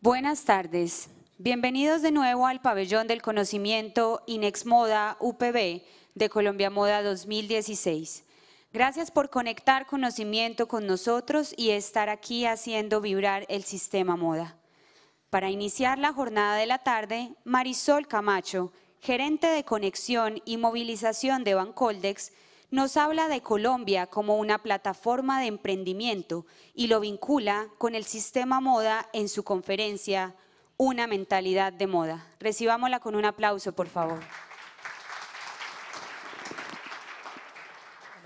Buenas tardes. Bienvenidos de nuevo al Pabellón del Conocimiento INEX Moda UPB de Colombia Moda 2016. Gracias por conectar conocimiento con nosotros y estar aquí haciendo vibrar el sistema moda. Para iniciar la jornada de la tarde, Marisol Camacho, gerente de conexión y movilización de Bancoldex, nos habla de Colombia como una plataforma de emprendimiento y lo vincula con el sistema moda en su conferencia Una mentalidad de moda. Recibámosla con un aplauso, por favor.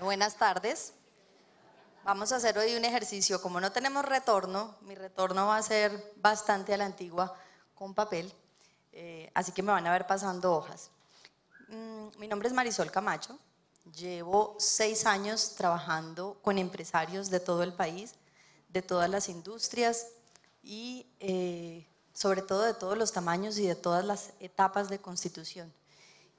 Buenas tardes. Vamos a hacer hoy un ejercicio. Como no tenemos retorno, mi retorno va a ser bastante a la antigua con papel, así que me van a ver pasando hojas. Mi nombre es Marisol Camacho. Llevo 6 años trabajando con empresarios de todo el país, de todas las industrias y sobre todo de todos los tamaños y de todas las etapas de constitución.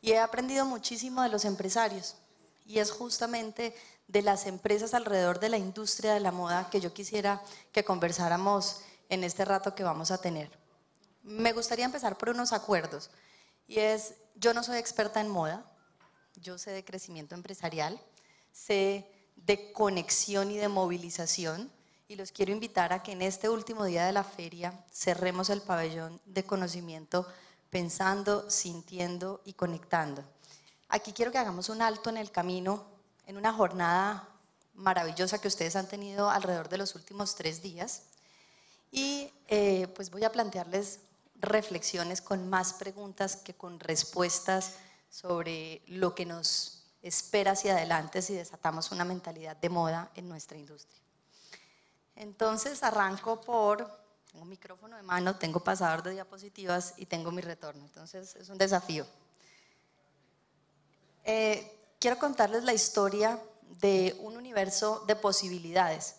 Y he aprendido muchísimo de los empresarios y es justamente de las empresas alrededor de la industria de la moda que yo quisiera que conversáramos en este rato que vamos a tener. Me gustaría empezar por unos acuerdos y es, yo no soy experta en moda. Yo sé de crecimiento empresarial, sé de conexión y de movilización y los quiero invitar a que en este último día de la feria cerremos el pabellón de conocimiento pensando, sintiendo y conectando. Aquí quiero que hagamos un alto en el camino en una jornada maravillosa que ustedes han tenido alrededor de los últimos 3 días y pues voy a plantearles reflexiones con más preguntas que con respuestas sobre lo que nos espera hacia adelante si desatamos una mentalidad de moda en nuestra industria. Entonces arranco tengo un micrófono de mano, tengo pasador de diapositivas y tengo mi retorno, entonces es un desafío. Quiero contarles la historia de un universo de posibilidades,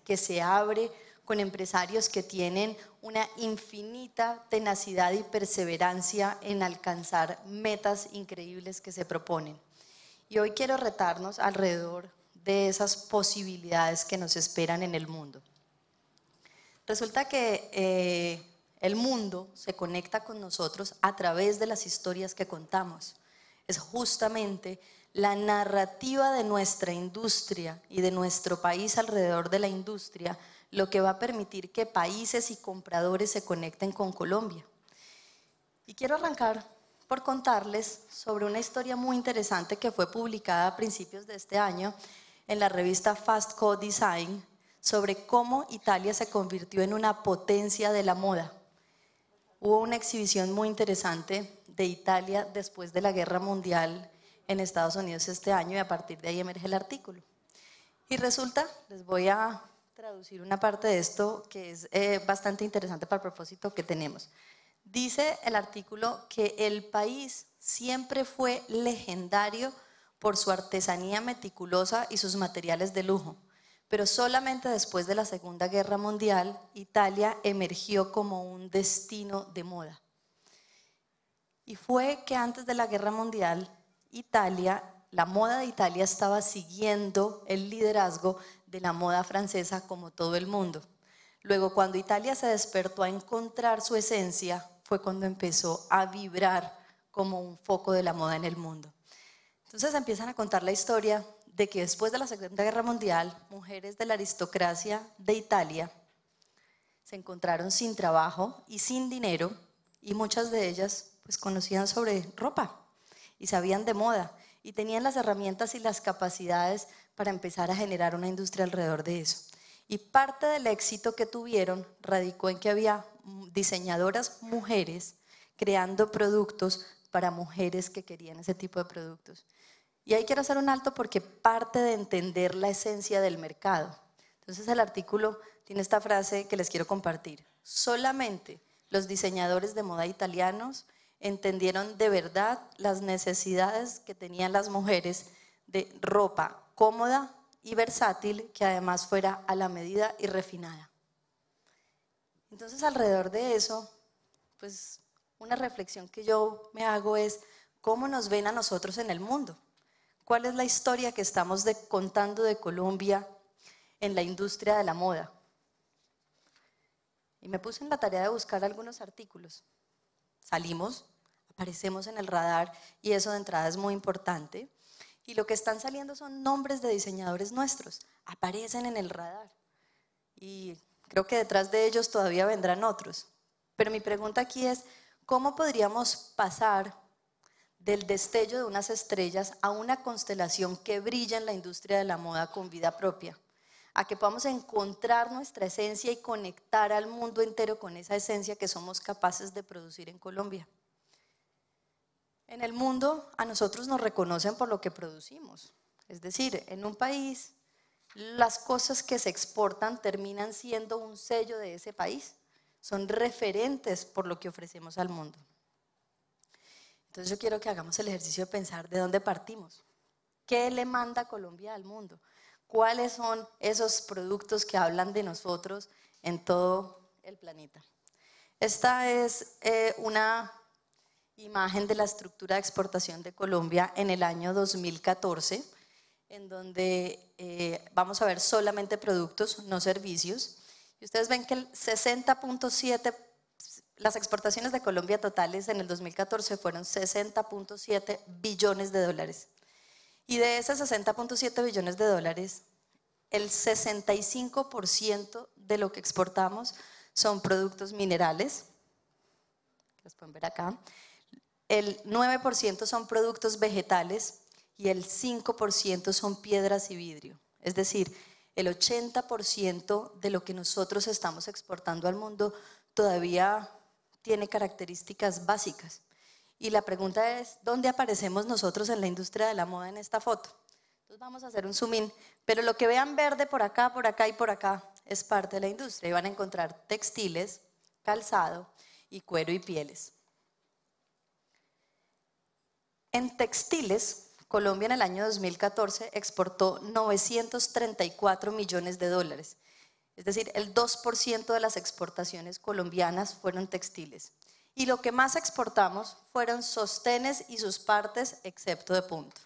que se abre con empresarios que tienen una infinita tenacidad y perseverancia en alcanzar metas increíbles que se proponen. Y hoy quiero retarnos alrededor de esas posibilidades que nos esperan en el mundo. Resulta que el mundo se conecta con nosotros a través de las historias que contamos. Es justamente la narrativa de nuestra industria y de nuestro país alrededor de la industria lo que va a permitir que países y compradores se conecten con Colombia. Y quiero arrancar por contarles sobre una historia muy interesante que fue publicada a principios de este año en la revista Fast Co Design sobre cómo Italia se convirtió en una potencia de la moda. Hubo una exhibición muy interesante de Italia después de la Guerra Mundial en Estados Unidos este año y a partir de ahí emerge el artículo. Y resulta, les voy a traducir una parte de esto que es bastante interesante para el propósito que tenemos. Dice el artículo que el país siempre fue legendario por su artesanía meticulosa y sus materiales de lujo, pero solamente después de la Segunda Guerra Mundial, Italia emergió como un destino de moda. Y fue que antes de la Guerra Mundial, la moda de Italia estaba siguiendo el liderazgo de la moda francesa como todo el mundo. Luego, cuando Italia se despertó a encontrar su esencia, fue cuando empezó a vibrar como un foco de la moda en el mundo. Entonces empiezan a contar la historia de que después de la Segunda Guerra Mundial, mujeres de la aristocracia de Italia se encontraron sin trabajo y sin dinero y muchas de ellas pues conocían sobre ropa y sabían de moda y tenían las herramientas y las capacidades para empezar a generar una industria alrededor de eso. Y parte del éxito que tuvieron radicó en que había diseñadoras mujeres creando productos para mujeres que querían ese tipo de productos. Y ahí quiero hacer un alto porque parte de entender la esencia del mercado. Entonces el artículo tiene esta frase que les quiero compartir. Solamente los diseñadores de moda italianos entendieron de verdad las necesidades que tenían las mujeres de ropa cómoda y versátil que además fuera a la medida y refinada. Entonces alrededor de eso, pues una reflexión que yo me hago es ¿cómo nos ven a nosotros en el mundo? ¿Cuál es la historia que estamos contando de Colombia en la industria de la moda? Y me puse en la tarea de buscar algunos artículos. Salimos, aparecemos en el radar y eso de entrada es muy importante. Y lo que están saliendo son nombres de diseñadores nuestros, aparecen en el radar. Y creo que detrás de ellos todavía vendrán otros. Pero mi pregunta aquí es, ¿cómo podríamos pasar del destello de unas estrellas a una constelación que brilla en la industria de la moda con vida propia? A que podamos encontrar nuestra esencia y conectar al mundo entero con esa esencia que somos capaces de producir en Colombia. En el mundo a nosotros nos reconocen por lo que producimos. Es decir, en un país las cosas que se exportan terminan siendo un sello de ese país. Son referentes por lo que ofrecemos al mundo. Entonces yo quiero que hagamos el ejercicio de pensar de dónde partimos. ¿Qué le manda Colombia al mundo? ¿Cuáles son esos productos que hablan de nosotros en todo el planeta? Esta es una imagen de la estructura de exportación de Colombia en el año 2014, en donde vamos a ver solamente productos, no servicios. Y ustedes ven que el 60.7%, las exportaciones de Colombia totales en el 2014 fueron 60.7 billones de dólares. Y de esos 60.7 billones de dólares, el 65% de lo que exportamos son productos minerales, los pueden ver acá, el 9% son productos vegetales y el 5% son piedras y vidrio. Es decir, el 80% de lo que nosotros estamos exportando al mundo todavía tiene características básicas. Y la pregunta es, ¿dónde aparecemos nosotros en la industria de la moda en esta foto? Entonces vamos a hacer un zoom in, pero lo que vean verde por acá y por acá es parte de la industria y van a encontrar textiles, calzado y cuero y pieles. En textiles, Colombia en el año 2014 exportó 934 millones de dólares, es decir, el 2% de las exportaciones colombianas fueron textiles. Y lo que más exportamos fueron sostenes y sus partes, excepto de punto.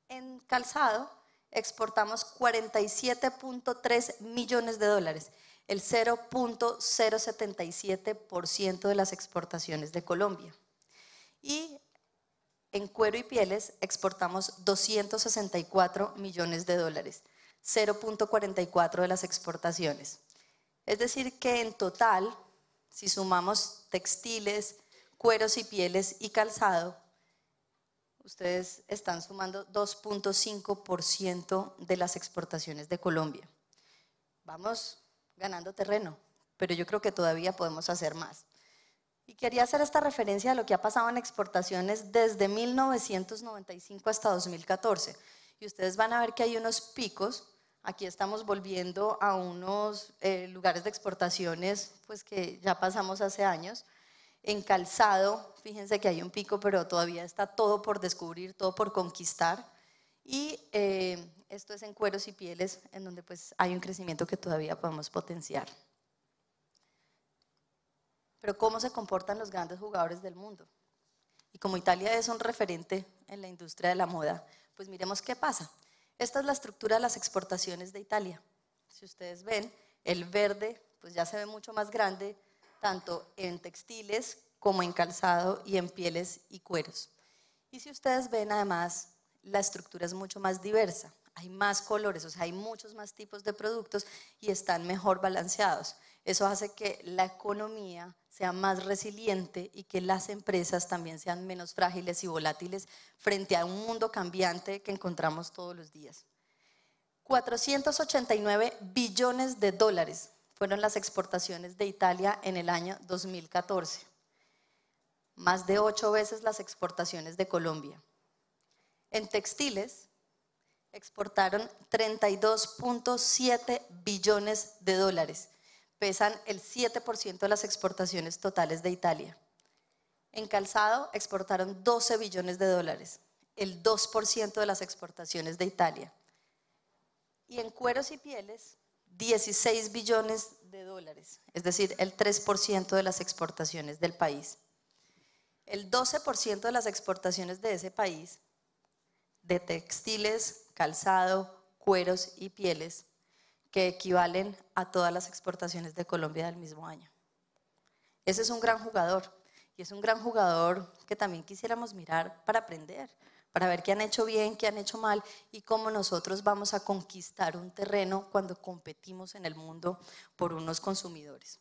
En calzado exportamos 47.3 millones de dólares, el 0.077% de las exportaciones de Colombia. Y en cuero y pieles exportamos 264 millones de dólares, 0.44% de las exportaciones. Es decir que en total, si sumamos textiles, cueros y pieles y calzado, ustedes están sumando 2.5% de las exportaciones de Colombia. Vamos ganando terreno, pero yo creo que todavía podemos hacer más. Y quería hacer esta referencia a lo que ha pasado en exportaciones desde 1995 hasta 2014. Y ustedes van a ver que hay unos picos. Aquí estamos volviendo a unos lugares de exportaciones pues que ya pasamos hace años. En calzado, fíjense que hay un pico, pero todavía está todo por descubrir, todo por conquistar. Y esto es en cueros y pieles, en donde pues hay un crecimiento que todavía podemos potenciar. Pero ¿cómo se comportan los grandes jugadores del mundo? Y como Italia es un referente en la industria de la moda, pues miremos qué pasa. Esta es la estructura de las exportaciones de Italia. Si ustedes ven, el verde pues ya se ve mucho más grande, tanto en textiles como en calzado y en pieles y cueros. Y si ustedes ven además, la estructura es mucho más diversa, hay más colores, o sea, hay muchos más tipos de productos y están mejor balanceados. Eso hace que la economía sea más resiliente y que las empresas también sean menos frágiles y volátiles frente a un mundo cambiante que encontramos todos los días. 489 billones de dólares fueron las exportaciones de Italia en el año 2014, más de 8 veces las exportaciones de Colombia. En textiles exportaron 32.7 billones de dólares, pesan el 7% de las exportaciones totales de Italia. En calzado exportaron 12 billones de dólares, el 2% de las exportaciones de Italia. Y en cueros y pieles, 16 billones de dólares, es decir, el 3% de las exportaciones del país. El 12% de las exportaciones de ese país, de textiles, calzado, cueros y pieles, que equivalen a todas las exportaciones de Colombia del mismo año. Ese es un gran jugador, y es un gran jugador que también quisiéramos mirar para aprender, para ver qué han hecho bien, qué han hecho mal y cómo nosotros vamos a conquistar un terreno cuando competimos en el mundo por unos consumidores.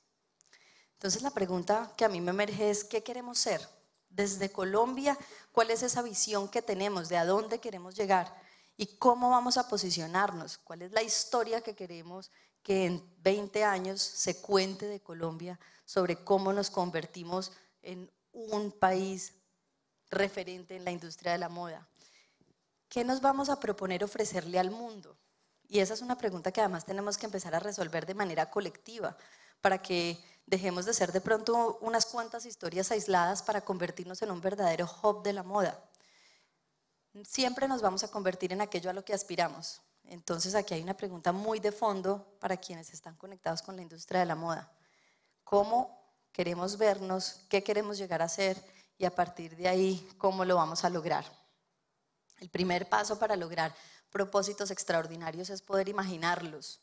Entonces la pregunta que a mí me emerge es, ¿qué queremos ser? Desde Colombia, ¿cuál es esa visión que tenemos? ¿De a dónde queremos llegar? ¿Y cómo vamos a posicionarnos? ¿Cuál es la historia que queremos que en 20 años se cuente de Colombia sobre cómo nos convertimos en un país referente en la industria de la moda? ¿Qué nos vamos a proponer ofrecerle al mundo? Y esa es una pregunta que además tenemos que empezar a resolver de manera colectiva para que dejemos de ser de pronto unas cuantas historias aisladas para convertirnos en un verdadero hub de la moda. Siempre nos vamos a convertir en aquello a lo que aspiramos. Entonces aquí hay una pregunta muy de fondo para quienes están conectados con la industria de la moda. ¿Cómo queremos vernos? ¿Qué queremos llegar a ser? Y a partir de ahí, ¿cómo lo vamos a lograr? El primer paso para lograr propósitos extraordinarios es poder imaginarlos.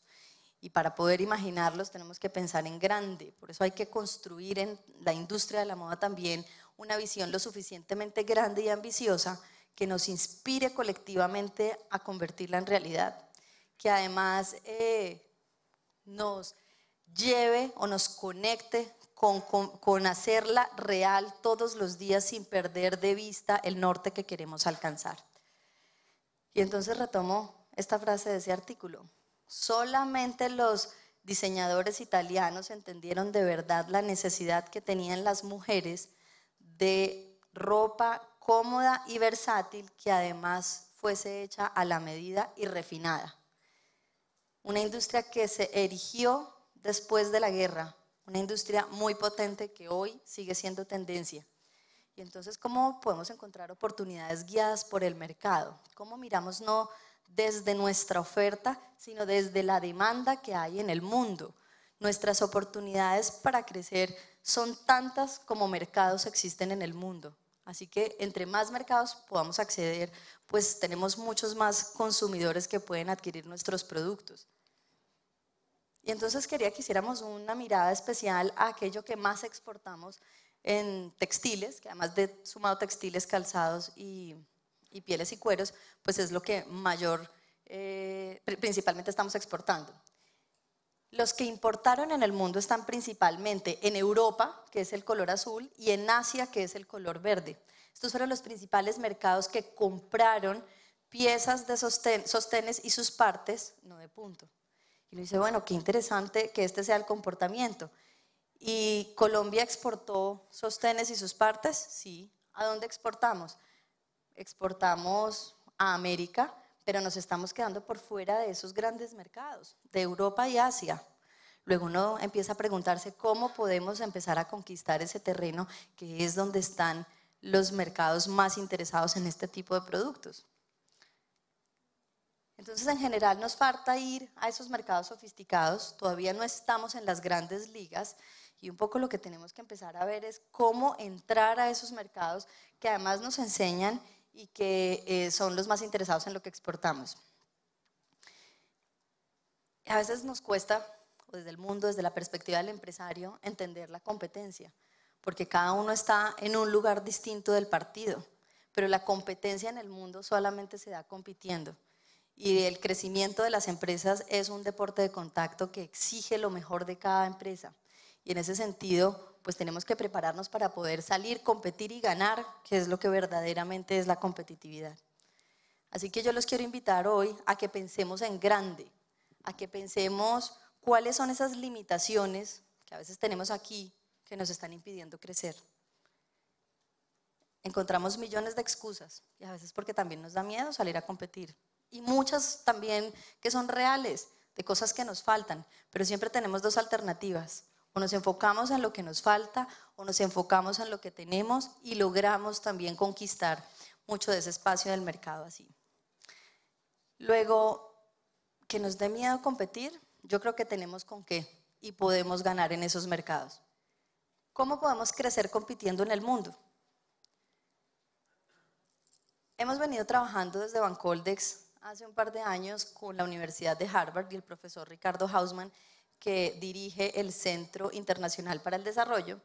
Y para poder imaginarlos tenemos que pensar en grande. Por eso hay que construir en la industria de la moda también una visión lo suficientemente grande y ambiciosa que nos inspire colectivamente a convertirla en realidad. Que además nos lleve o nos conecte con hacerla real todos los días sin perder de vista el norte que queremos alcanzar. Y entonces retomo esta frase de ese artículo. Solamente los diseñadores italianos entendieron de verdad la necesidad que tenían las mujeres de ropa cómoda y versátil que además fuese hecha a la medida y refinada. Una industria que se erigió después de la guerra, una industria muy potente que hoy sigue siendo tendencia. Y entonces, ¿cómo podemos encontrar oportunidades guiadas por el mercado? ¿Cómo miramos no desde nuestra oferta, sino desde la demanda que hay en el mundo? Nuestras oportunidades para crecer son tantas como mercados existen en el mundo. Así que entre más mercados podamos acceder, pues tenemos muchos más consumidores que pueden adquirir nuestros productos. Y entonces quería que hiciéramos una mirada especial a aquello que más exportamos en textiles, que además de sumado textiles, calzados y pieles y cueros, pues es lo que principalmente estamos exportando. Los que importaron en el mundo están principalmente en Europa, que es el color azul, y en Asia, que es el color verde. Estos fueron los principales mercados que compraron piezas de sostenes y sus partes, no de punto. Y uno dice, bueno, qué interesante que este sea el comportamiento. ¿Y Colombia exportó sostenes y sus partes? Sí. ¿A dónde exportamos? Exportamos a América, pero nos estamos quedando por fuera de esos grandes mercados, de Europa y Asia. Luego uno empieza a preguntarse cómo podemos empezar a conquistar ese terreno que es donde están los mercados más interesados en este tipo de productos. Entonces, en general nos falta ir a esos mercados sofisticados, todavía no estamos en las grandes ligas y un poco lo que tenemos que empezar a ver es cómo entrar a esos mercados que además nos enseñan y que son los más interesados en lo que exportamos. A veces nos cuesta, desde el mundo, desde la perspectiva del empresario, entender la competencia, porque cada uno está en un lugar distinto del partido, pero la competencia en el mundo solamente se da compitiendo. Y el crecimiento de las empresas es un deporte de contacto que exige lo mejor de cada empresa. Y en ese sentido, pues tenemos que prepararnos para poder salir, competir y ganar, que es lo que verdaderamente es la competitividad. Así que yo los quiero invitar hoy a que pensemos en grande, a que pensemos cuáles son esas limitaciones que a veces tenemos aquí que nos están impidiendo crecer. Encontramos millones de excusas y a veces porque también nos da miedo salir a competir. Y muchas también que son reales, de cosas que nos faltan, pero siempre tenemos dos alternativas. O nos enfocamos en lo que nos falta o nos enfocamos en lo que tenemos y logramos también conquistar mucho de ese espacio del mercado así. Luego, que nos dé miedo competir, yo creo que tenemos con qué y podemos ganar en esos mercados. ¿Cómo podemos crecer compitiendo en el mundo? Hemos venido trabajando desde Bancoldex hace un par de años con la Universidad de Harvard y el profesor Ricardo Hausmann, que dirige el Centro Internacional para el Desarrollo,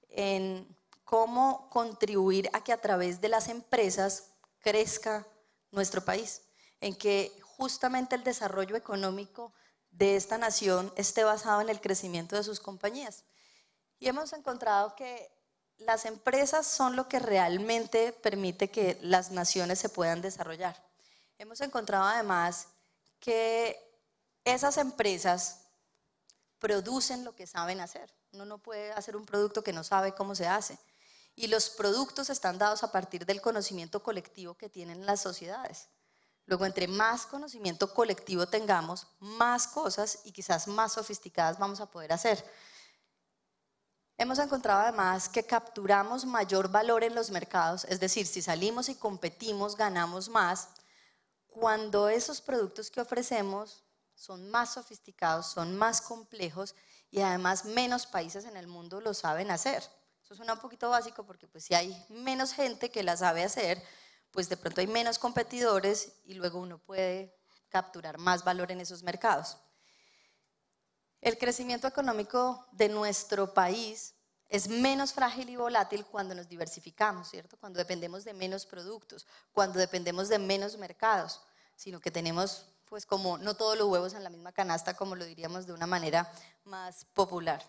en cómo contribuir a que a través de las empresas crezca nuestro país, en que justamente el desarrollo económico de esta nación esté basado en el crecimiento de sus compañías. Y hemos encontrado que las empresas son lo que realmente permite que las naciones se puedan desarrollar. Hemos encontrado además que esas empresas producen lo que saben hacer. Uno no puede hacer un producto que no sabe cómo se hace. Y los productos están dados a partir del conocimiento colectivo que tienen las sociedades. Luego, entre más conocimiento colectivo tengamos, más cosas y quizás más sofisticadas vamos a poder hacer. Hemos encontrado además que capturamos mayor valor en los mercados, es decir, si salimos y competimos, ganamos más, cuando esos productos que ofrecemos son más sofisticados, son más complejos y además menos países en el mundo lo saben hacer. Eso suena un poquito básico porque pues si hay menos gente que la sabe hacer, pues de pronto hay menos competidores y luego uno puede capturar más valor en esos mercados. El crecimiento económico de nuestro país es menos frágil y volátil cuando nos diversificamos, ¿cierto? Cuando dependemos de menos productos, cuando dependemos de menos mercados, sino que tenemos, pues como no todos los huevos en la misma canasta, como lo diríamos de una manera más popular.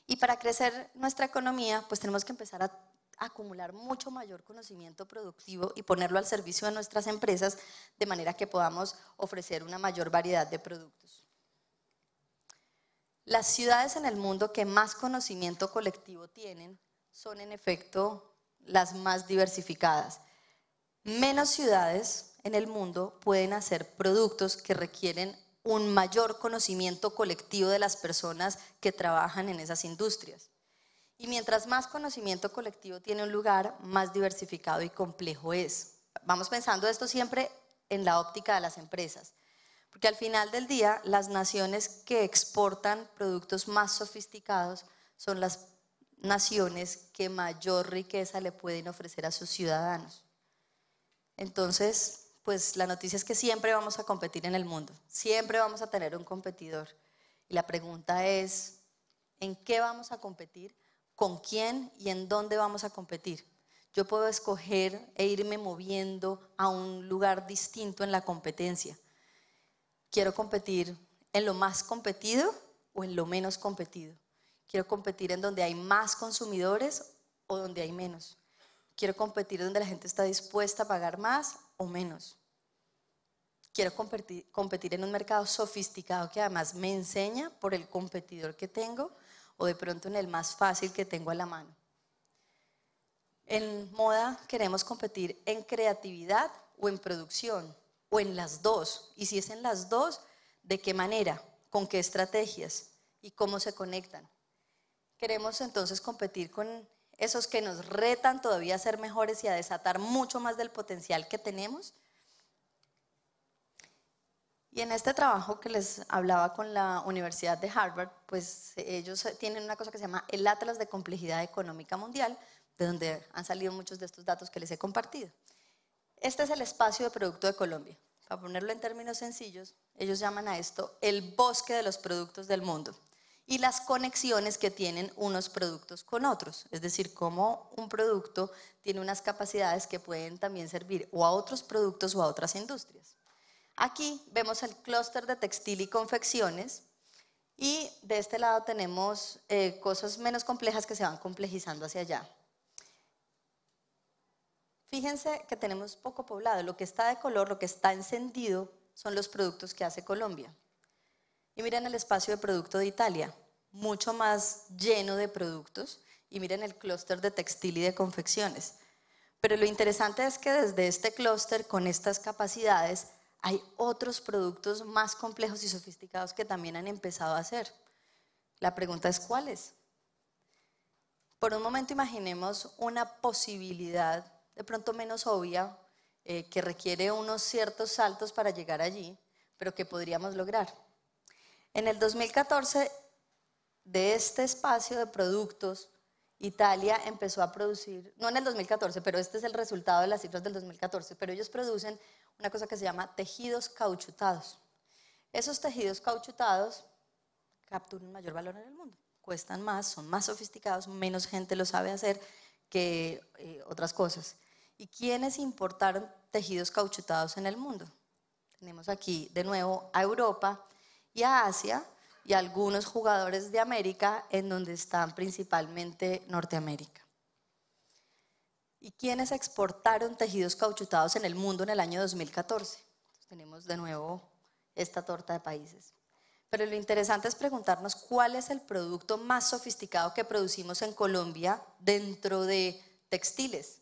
Y para crecer nuestra economía, pues tenemos que empezar a acumular mucho mayor conocimiento productivo y ponerlo al servicio de nuestras empresas de manera que podamos ofrecer una mayor variedad de productos. Las ciudades en el mundo que más conocimiento colectivo tienen son en efecto las más diversificadas. Menos ciudades en el mundo pueden hacer productos que requieren un mayor conocimiento colectivo de las personas que trabajan en esas industrias. Y mientras más conocimiento colectivo tiene un lugar, más diversificado y complejo es. Vamos pensando esto siempre en la óptica de las empresas. Porque al final del día, las naciones que exportan productos más sofisticados son las naciones que mayor riqueza le pueden ofrecer a sus ciudadanos. Entonces, pues la noticia es que siempre vamos a competir en el mundo, siempre vamos a tener un competidor. Y la pregunta es, ¿en qué vamos a competir? ¿Con quién y en dónde vamos a competir? Yo puedo escoger e irme moviendo a un lugar distinto en la competencia. ¿Quiero competir en lo más competido o en lo menos competido? ¿Quiero competir en donde hay más consumidores o donde hay menos? ¿Quiero competir donde la gente está dispuesta a pagar más o menos? ¿Quiero competir en un mercado sofisticado que además me enseña por el competidor que tengo o de pronto en el más fácil que tengo a la mano? En moda queremos competir en creatividad o en producción, o en las dos, y si es en las dos, ¿de qué manera? ¿Con qué estrategias? ¿Y cómo se conectan? Queremos entonces competir con esos que nos retan todavía a ser mejores y a desatar mucho más del potencial que tenemos. Y en este trabajo que les hablaba con la Universidad de Harvard, pues ellos tienen una cosa que se llama el Atlas de Complejidad Económica Mundial, de donde han salido muchos de estos datos que les he compartido. Este es el espacio de producto de Colombia. Para ponerlo en términos sencillos, ellos llaman a esto el bosque de los productos del mundo y las conexiones que tienen unos productos con otros, es decir, cómo un producto tiene unas capacidades que pueden también servir o a otros productos o a otras industrias. Aquí vemos el clúster de textil y confecciones y de este lado tenemos cosas menos complejas que se van complejizando hacia allá. Fíjense que tenemos poco poblado, lo que está de color, lo que está encendido son los productos que hace Colombia. Y miren el espacio de producto de Italia, mucho más lleno de productos, y miren el clúster de textil y de confecciones. Pero lo interesante es que desde este clúster, con estas capacidades, hay otros productos más complejos y sofisticados que también han empezado a hacer. La pregunta es ¿cuáles? Por un momento imaginemos una posibilidad de pronto menos obvia, que requiere unos ciertos saltos para llegar allí, pero que podríamos lograr. En el 2014, de este espacio de productos, Italia empezó a producir, no en el 2014, pero este es el resultado de las cifras del 2014, pero ellos producen una cosa que se llama tejidos cauchutados. Esos tejidos cauchutados capturan mayor valor en el mundo, cuestan más, son más sofisticados, menos gente lo sabe hacer que otras cosas. ¿Y quiénes importaron tejidos cauchutados en el mundo? Tenemos aquí de nuevo a Europa y a Asia y a algunos jugadores de América, en donde están principalmente Norteamérica. ¿Y quiénes exportaron tejidos cauchutados en el mundo en el año 2014? Entonces, tenemos de nuevo esta torta de países. Pero lo interesante es preguntarnos cuál es el producto más sofisticado que producimos en Colombia dentro de textiles.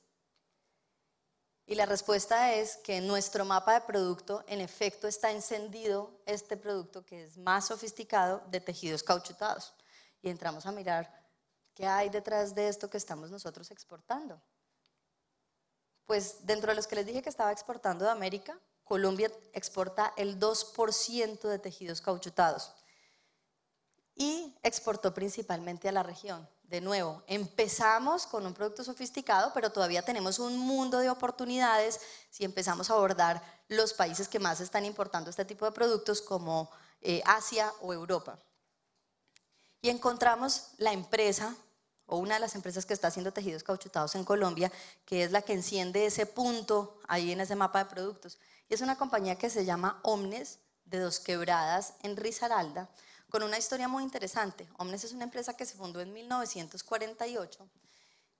Y la respuesta es que en nuestro mapa de producto, en efecto, está encendido este producto que es más sofisticado de tejidos cauchutados. Y entramos a mirar qué hay detrás de esto que estamos nosotros exportando. Pues dentro de los que les dije que estaba exportando de América, Colombia exporta el 2% de tejidos cauchutados y exportó principalmente a la región. De nuevo, empezamos con un producto sofisticado, pero todavía tenemos un mundo de oportunidades si empezamos a abordar los países que más están importando este tipo de productos como Asia o Europa. Y encontramos la empresa, o una de las empresas que está haciendo tejidos cauchutados en Colombia, que es la que enciende ese punto ahí en ese mapa de productos. Y es una compañía que se llama Omnes, de Dos Quebradas, en Risaralda, con una historia muy interesante. Omnes es una empresa que se fundó en 1948,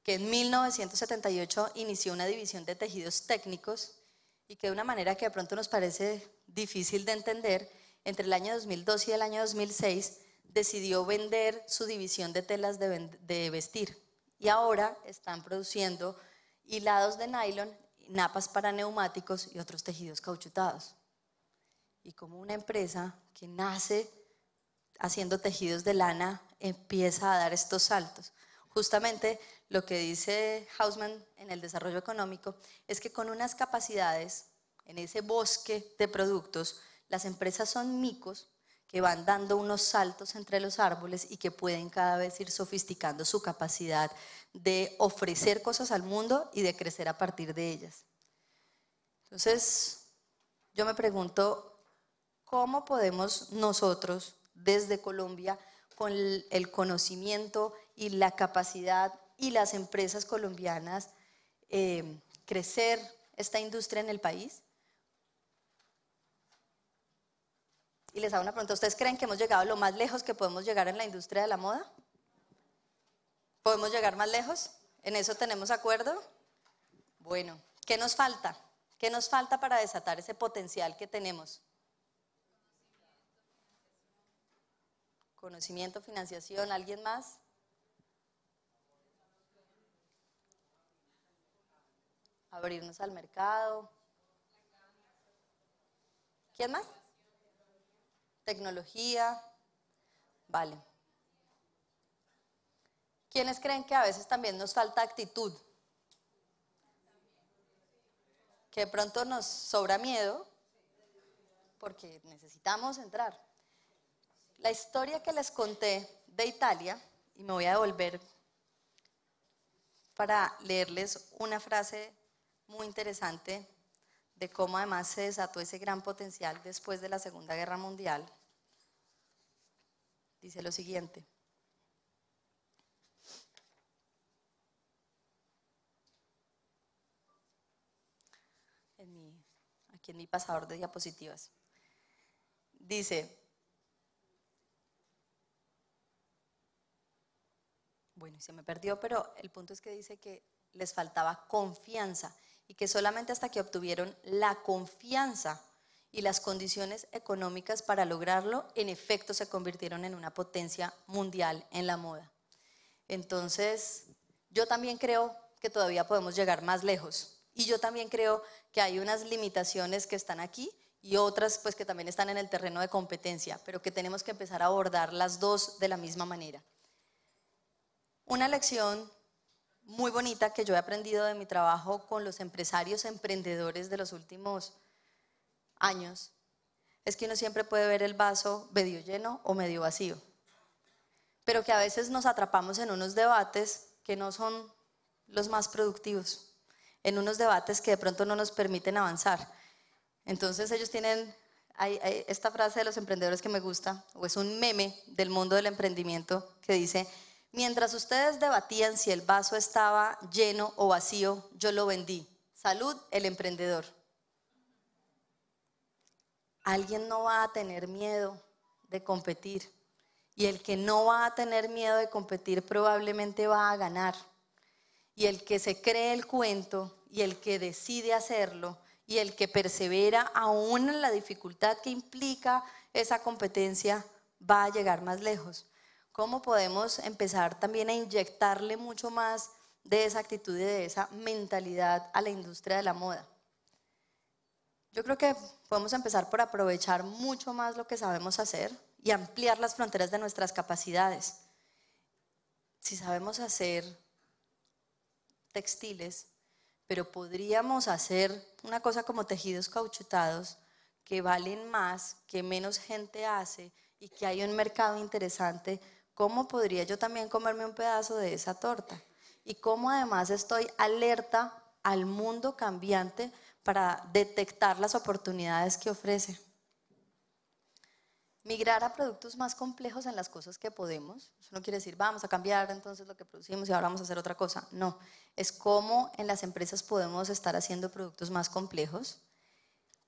que en 1978 inició una división de tejidos técnicos y que de una manera que de pronto nos parece difícil de entender, entre el año 2002 y el año 2006 decidió vender su división de telas de vestir y ahora están produciendo hilados de nylon, napas para neumáticos y otros tejidos cauchutados. Y como una empresa que nace haciendo tejidos de lana empieza a dar estos saltos. Justamente lo que dice Hausman en el desarrollo económico es que con unas capacidades en ese bosque de productos, las empresas son micos que van dando unos saltos entre los árboles y que pueden cada vez ir sofisticando su capacidad de ofrecer cosas al mundo y de crecer a partir de ellas. Entonces, yo me pregunto, ¿cómo podemos nosotros desde Colombia, con el conocimiento y la capacidad y las empresas colombianas, crecer esta industria en el país? Y les hago una pregunta, ¿ustedes creen que hemos llegado lo más lejos que podemos llegar en la industria de la moda? ¿Podemos llegar más lejos? ¿En eso tenemos acuerdo? Bueno, ¿qué nos falta? ¿Qué nos falta para desatar ese potencial que tenemos? Conocimiento, financiación, ¿alguien más? Abrirnos al mercado. ¿Quién más? Tecnología. Vale. ¿Quiénes creen que a veces también nos falta actitud? Que de pronto nos sobra miedo porque necesitamos entrar. La historia que les conté de Italia, y me voy a devolver para leerles una frase muy interesante de cómo además se desató ese gran potencial después de la Segunda Guerra Mundial. Dice lo siguiente: aquí en mi pasador de diapositivas. Dice, bueno, y se me perdió, pero el punto es que dice que les faltaba confianza y que solamente hasta que obtuvieron la confianza y las condiciones económicas para lograrlo, en efecto se convirtieron en una potencia mundial en la moda. Entonces, yo también creo que todavía podemos llegar más lejos y yo también creo que hay unas limitaciones que están aquí y otras pues que también están en el terreno de competencia, pero que tenemos que empezar a abordar las dos de la misma manera. Una lección muy bonita que yo he aprendido de mi trabajo con los empresarios emprendedores de los últimos años es que uno siempre puede ver el vaso medio lleno o medio vacío, pero que a veces nos atrapamos en unos debates que no son los más productivos, en unos debates que de pronto no nos permiten avanzar. Entonces ellos tienen, hay esta frase de los emprendedores que me gusta, o es un meme del mundo del emprendimiento que dice: mientras ustedes debatían si el vaso estaba lleno o vacío, yo lo vendí. Salud, el emprendedor. Alguien no va a tener miedo de competir, y el que no va a tener miedo de competir probablemente va a ganar. Y el que se cree el cuento y el que decide hacerlo y el que persevera aún en la dificultad que implica esa competencia va a llegar más lejos. ¿Cómo podemos empezar también a inyectarle mucho más de esa actitud y de esa mentalidad a la industria de la moda? Yo creo que podemos empezar por aprovechar mucho más lo que sabemos hacer y ampliar las fronteras de nuestras capacidades. Si sabemos hacer textiles, pero podríamos hacer una cosa como tejidos cauchutados que valen más, que menos gente hace y que hay un mercado interesante. ¿Cómo podría yo también comerme un pedazo de esa torta? Y cómo además estoy alerta al mundo cambiante para detectar las oportunidades que ofrece. Migrar a productos más complejos en las cosas que podemos. Eso no quiere decir vamos a cambiar entonces lo que producimos y ahora vamos a hacer otra cosa. No, es cómo en las empresas podemos estar haciendo productos más complejos,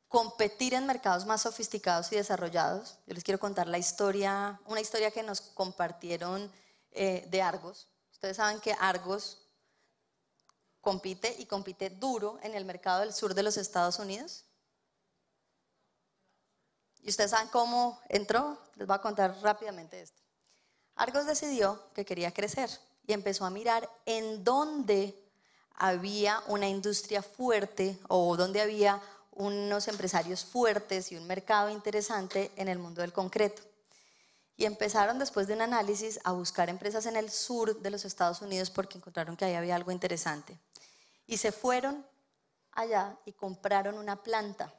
competir en mercados más sofisticados y desarrollados. Yo les quiero contar una historia que nos compartieron de Argos. Ustedes saben que Argos compite y compite duro en el mercado del sur de los Estados Unidos. ¿Y ustedes saben cómo entró? Les voy a contar rápidamente esto. Argos decidió que quería crecer y empezó a mirar en dónde había una industria fuerte o dónde había unos empresarios fuertes y un mercado interesante en el mundo del concreto. Y empezaron, después de un análisis, a buscar empresas en el sur de los Estados Unidos porque encontraron que ahí había algo interesante. Y se fueron allá y compraron una planta.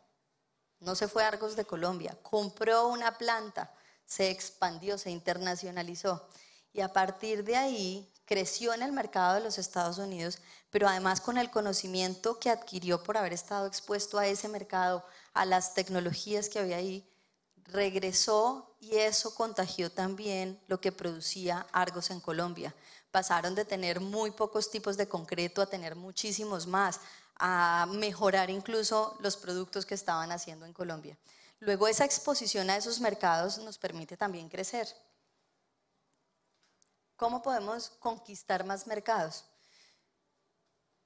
No se fue a Argos de Colombia, compró una planta, se expandió, se internacionalizó y a partir de ahí creció en el mercado de los Estados Unidos, pero además con el conocimiento que adquirió por haber estado expuesto a ese mercado, a las tecnologías que había ahí, regresó y eso contagió también lo que producía Argos en Colombia. Pasaron de tener muy pocos tipos de concreto a tener muchísimos más, a mejorar incluso los productos que estaban haciendo en Colombia. Luego esa exposición a esos mercados nos permite también crecer. ¿Cómo podemos conquistar más mercados?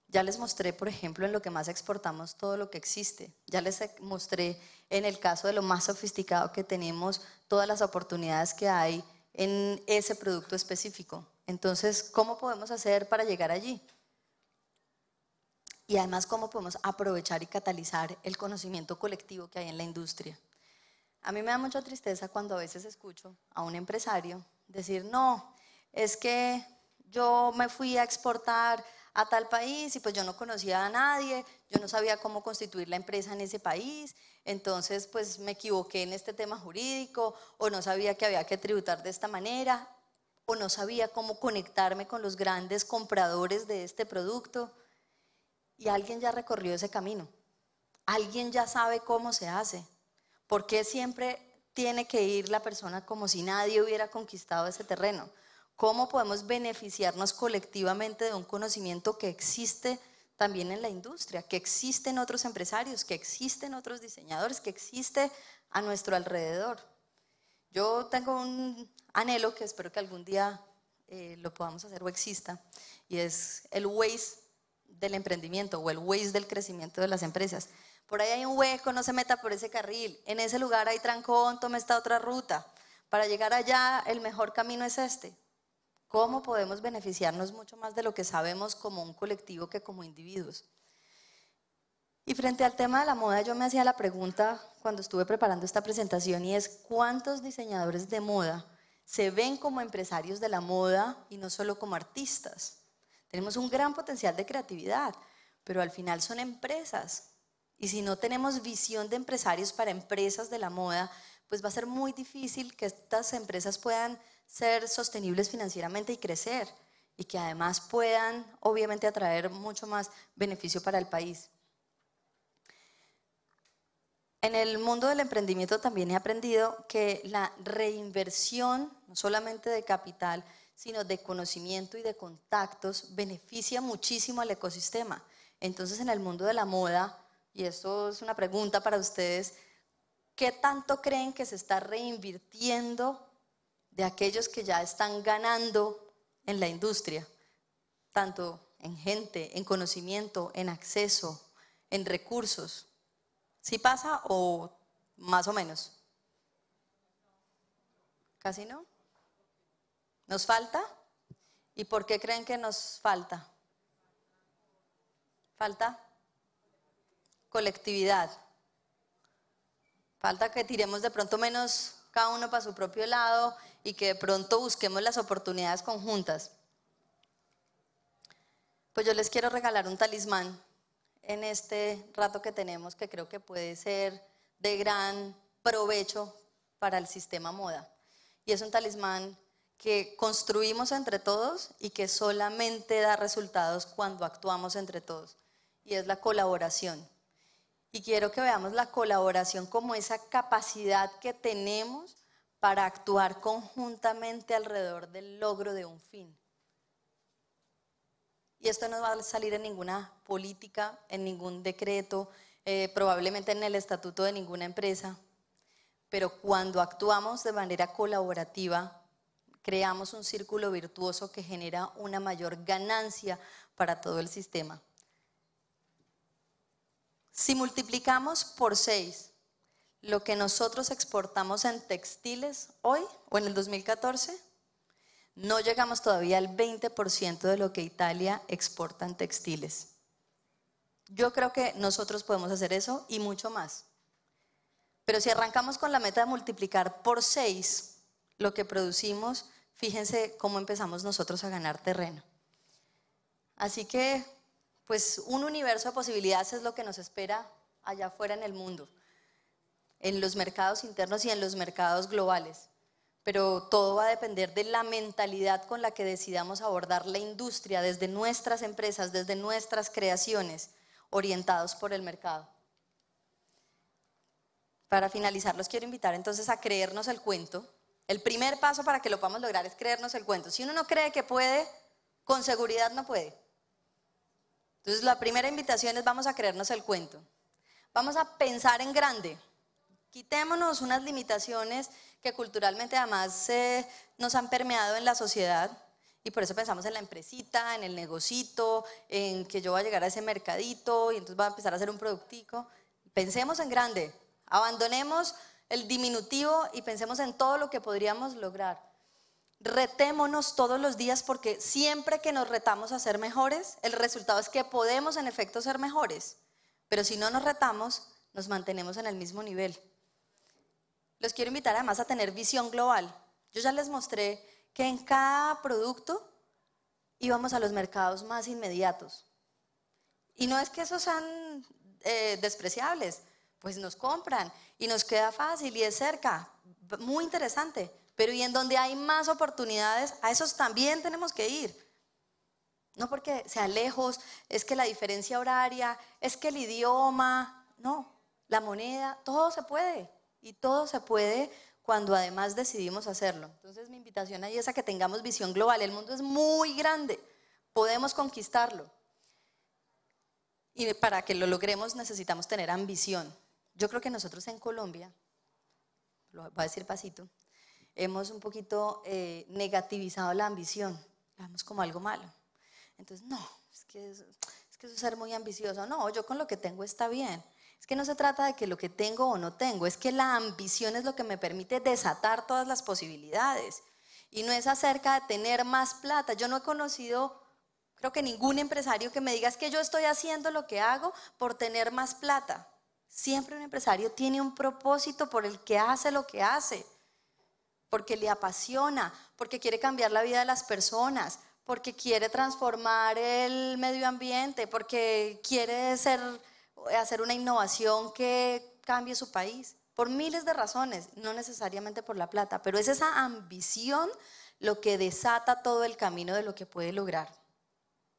Ya les mostré, por ejemplo, en lo que más exportamos todo lo que existe. Ya les mostré en el caso de lo más sofisticado que tenemos, todas las oportunidades que hay en ese producto específico. Entonces, ¿cómo podemos hacer para llegar allí? Y además, ¿cómo podemos aprovechar y catalizar el conocimiento colectivo que hay en la industria? A mí me da mucha tristeza cuando a veces escucho a un empresario decir, no, es que yo me fui a exportar a tal país y pues yo no conocía a nadie, yo no sabía cómo constituir la empresa en ese país, entonces pues me equivoqué en este tema jurídico o no sabía que había que tributar de esta manera o no sabía cómo conectarme con los grandes compradores de este producto. Y alguien ya recorrió ese camino, alguien ya sabe cómo se hace. ¿Por qué siempre tiene que ir la persona como si nadie hubiera conquistado ese terreno? ¿Cómo podemos beneficiarnos colectivamente de un conocimiento que existe también en la industria, que existe en otros empresarios, que existe en otros diseñadores, que existe a nuestro alrededor? Yo tengo un anhelo que espero que algún día lo podamos hacer o exista, y es el Waze del emprendimiento o el Waze del crecimiento de las empresas. Por ahí hay un hueco, no se meta por ese carril, en ese lugar hay trancón, tome esta otra ruta. Para llegar allá el mejor camino es este. ¿Cómo podemos beneficiarnos mucho más de lo que sabemos como un colectivo que como individuos? Y frente al tema de la moda, yo me hacía la pregunta cuando estuve preparando esta presentación y es ¿cuántos diseñadores de moda se ven como empresarios de la moda y no solo como artistas? Tenemos un gran potencial de creatividad, pero al final son empresas. Y si no tenemos visión de empresarios para empresas de la moda, pues va a ser muy difícil que estas empresas puedan ser sostenibles financieramente y crecer, y que además puedan obviamente atraer mucho más beneficio para el país. En el mundo del emprendimiento también he aprendido que la reinversión, no solamente de capital, sino de conocimiento y de contactos, beneficia muchísimo al ecosistema. Entonces, en el mundo de la moda, y esto es una pregunta para ustedes, ¿qué tanto creen que se está reinvirtiendo de aquellos que ya están ganando en la industria? Tanto en gente, en conocimiento, en acceso, en recursos. ¿Sí pasa o más o menos? ¿Casi no? ¿Nos falta? ¿Y por qué creen que nos falta? ¿Falta? Colectividad. Falta que tiremos de pronto menos cada uno para su propio lado y que de pronto busquemos las oportunidades conjuntas. Pues yo les quiero regalar un talismán en este rato que tenemos que creo que puede ser de gran provecho para el sistema moda. Y es un talismán que construimos entre todos y que solamente da resultados cuando actuamos entre todos. Y es la colaboración. Y quiero que veamos la colaboración como esa capacidad que tenemos para actuar conjuntamente alrededor del logro de un fin. Y esto no va a salir en ninguna política, en ningún decreto, probablemente en el estatuto de ninguna empresa, pero cuando actuamos de manera colaborativa, creamos un círculo virtuoso que genera una mayor ganancia para todo el sistema. Si multiplicamos por 6 lo que nosotros exportamos en textiles hoy o en el 2014, no llegamos todavía al 20% de lo que Italia exporta en textiles. Yo creo que nosotros podemos hacer eso y mucho más. Pero si arrancamos con la meta de multiplicar por 6 lo que producimos, fíjense cómo empezamos nosotros a ganar terreno. Así que, pues un universo de posibilidades es lo que nos espera allá afuera en el mundo, en los mercados internos y en los mercados globales. Pero todo va a depender de la mentalidad con la que decidamos abordar la industria desde nuestras empresas, desde nuestras creaciones, orientados por el mercado. Para finalizar, los quiero invitar entonces a creernos el cuento. El primer paso para que lo podamos lograr es creernos el cuento. Si uno no cree que puede, con seguridad no puede. Entonces la primera invitación es vamos a creernos el cuento. Vamos a pensar en grande. Quitémonos unas limitaciones que culturalmente además nos han permeado en la sociedad y por eso pensamos en la empresita, en el negocito, en que yo voy a llegar a ese mercadito y entonces voy a empezar a hacer un productico. Pensemos en grande, abandonemos el diminutivo y pensemos en todo lo que podríamos lograr. Retémonos todos los días porque siempre que nos retamos a ser mejores, el resultado es que podemos en efecto ser mejores, pero si no nos retamos, nos mantenemos en el mismo nivel. Los quiero invitar además a tener visión global. Yo ya les mostré que en cada producto íbamos a los mercados más inmediatos. Y no es que esos sean despreciables, pues nos compran y nos queda fácil y es cerca, muy interesante. Pero y en donde hay más oportunidades, a esos también tenemos que ir. No porque sea lejos, es que la diferencia horaria, es que el idioma, no, la moneda, todo se puede. Y todo se puede cuando además decidimos hacerlo. Entonces mi invitación ahí es a que tengamos visión global. El mundo es muy grande, podemos conquistarlo. Y para que lo logremos necesitamos tener ambición. Yo creo que nosotros en Colombia, lo voy a decir pasito, hemos un poquito negativizado la ambición. La vemos como algo malo. Entonces, no, es que eso es ser muy ambicioso. No, yo con lo que tengo está bien. Es que no se trata de que lo que tengo o no tengo, es que la ambición es lo que me permite desatar todas las posibilidades. Y no es acerca de tener más plata. Yo no he conocido, creo que ningún empresario que me diga es que yo estoy haciendo lo que hago por tener más plata. Siempre un empresario tiene un propósito por el que hace lo que hace, porque le apasiona, porque quiere cambiar la vida de las personas, porque quiere transformar el medio ambiente, porque quiere hacer una innovación que cambie su país, por miles de razones, no necesariamente por la plata, pero es esa ambición lo que desata todo el camino de lo que puede lograr.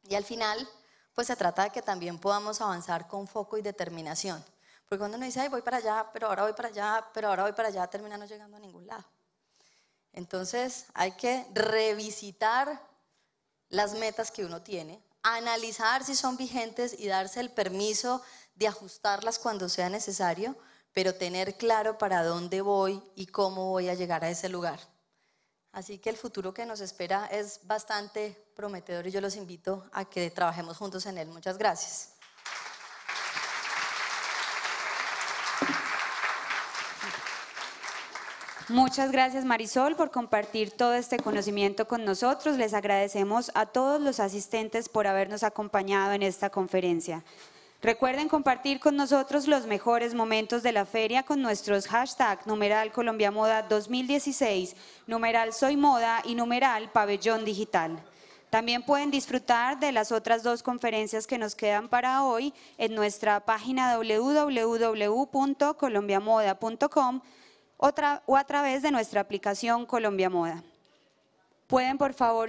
Y al final, pues se trata de que también podamos avanzar con foco y determinación, Porque cuando uno dice, ay, voy para allá, pero ahora voy para allá, pero ahora voy para allá, termina no llegando a ningún lado. Entonces hay que revisitar las metas que uno tiene, analizar si son vigentes y darse el permiso de ajustarlas cuando sea necesario, pero tener claro para dónde voy y cómo voy a llegar a ese lugar. Así que el futuro que nos espera es bastante prometedor y yo los invito a que trabajemos juntos en él. Muchas gracias. Muchas gracias, Marisol, por compartir todo este conocimiento con nosotros. Les agradecemos a todos los asistentes por habernos acompañado en esta conferencia. Recuerden compartir con nosotros los mejores momentos de la feria con nuestros hashtag #ColombiaModa 2016, #SoyModa y #Pabellón Digital. También pueden disfrutar de las otras 2 conferencias que nos quedan para hoy en nuestra página www.colombiamoda.com o a través de nuestra aplicación Colombia Moda. Pueden, por favor,